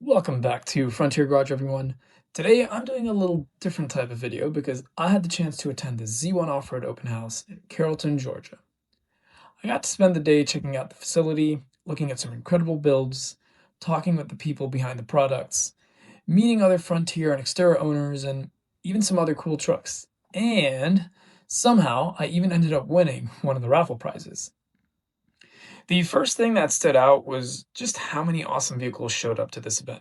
Welcome back to Frontier Garage, everyone. Today I'm doing a little different type of video because I had the chance to attend the Z1 Off-Road Open House in Carrollton, Georgia. I got to spend the day checking out the facility, looking at some incredible builds, talking with the people behind the products, meeting other Frontier and Xterra owners, and even some other cool trucks. And somehow I even ended up winning one of the raffle prizes. The first thing that stood out was just how many awesome vehicles showed up to this event.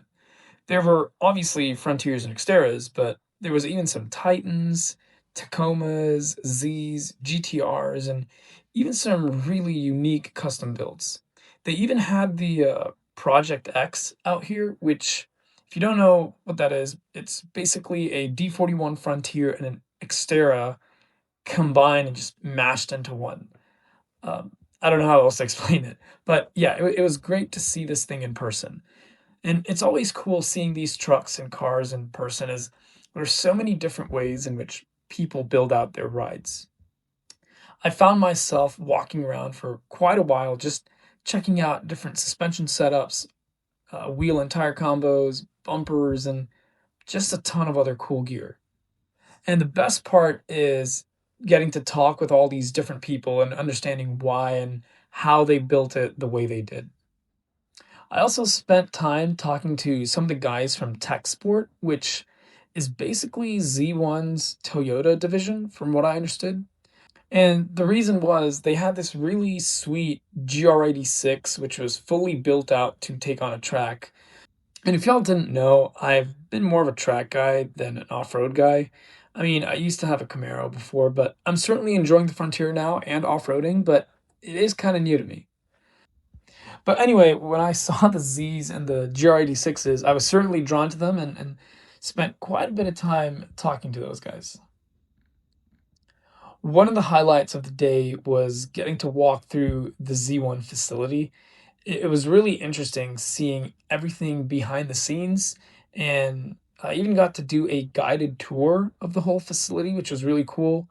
There were obviously Frontiers and Xterras, but there was even some Titans, Tacomas, Zs, GTRs, and even some really unique custom builds. They even had the Project X out here, which, if you don't know what that is, it's basically a D41 Frontier and an Xterra combined and just mashed into one. Um, I don't know how else to explain it, but yeah, it was great to see this thing in person. And it's always cool seeing these trucks and cars in person as there's so many different ways in which people build out their rides. I found myself walking around for quite a while just checking out different suspension setups, wheel and tire combos, bumpers, and just a ton of other cool gear. And the best part is getting to talk with all these different people and understanding why and how they built it the way they did. I also spent time talking to some of the guys from Tech Sport, which is basically Z1's Toyota division, from what I understood. And the reason was they had this really sweet GR86, which was fully built out to take on a track. And if y'all didn't know, I've been more of a track guy than an off-road guy. I mean, I used to have a Camaro before, but I'm certainly enjoying the Frontier now and off-roading, but it is kind of new to me. But anyway, when I saw the Zs and the GR86s, I was certainly drawn to them and spent quite a bit of time talking to those guys. One of the highlights of the day was getting to walk through the Z1 facility. It was really interesting seeing everything behind the scenes, and I even got to do a guided tour of the whole facility, which was really cool.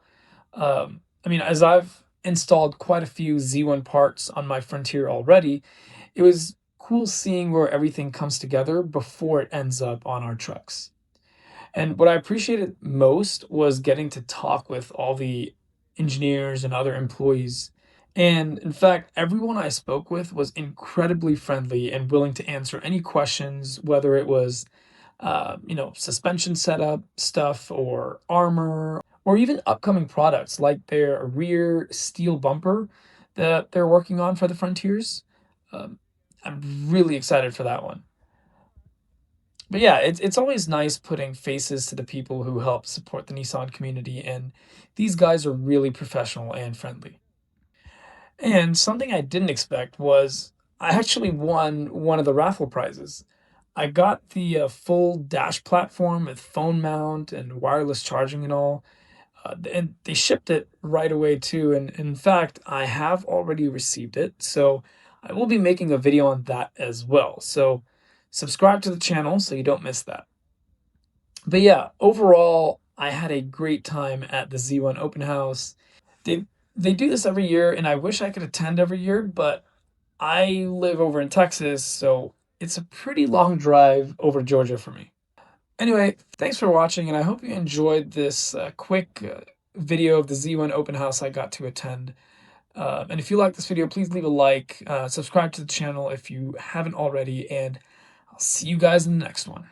I mean, as I've installed quite a few Z1 parts on my Frontier already, it was cool seeing where everything comes together before it ends up on our trucks. And what I appreciated most was getting to talk with all the engineers and other employees. And in fact, everyone I spoke with was incredibly friendly and willing to answer any questions, whether it was, suspension setup stuff or armor, or even upcoming products like their rear steel bumper that they're working on for the Frontiers. Um, I'm really excited for that one. But yeah, it's always nice putting faces to the people who help support the Nissan community, and these guys are really professional and friendly. And something I didn't expect was I actually won one of the raffle prizes. I got the full dash platform with phone mount and wireless charging and all, and they shipped it right away too. And in fact, I have already received it, so I will be making a video on that as well. So subscribe to the channel so you don't miss that. But yeah, overall, I had a great time at the Z1 Open House. They they do this every year, and I wish I could attend every year, but I live over in Texas, so it's a pretty long drive over Georgia for me. Anyway, thanks for watching, and I hope you enjoyed this quick video of the Z1 Open House I got to attend. And if you like this video, please leave a like, subscribe to the channel if you haven't already, and I'll see you guys in the next one.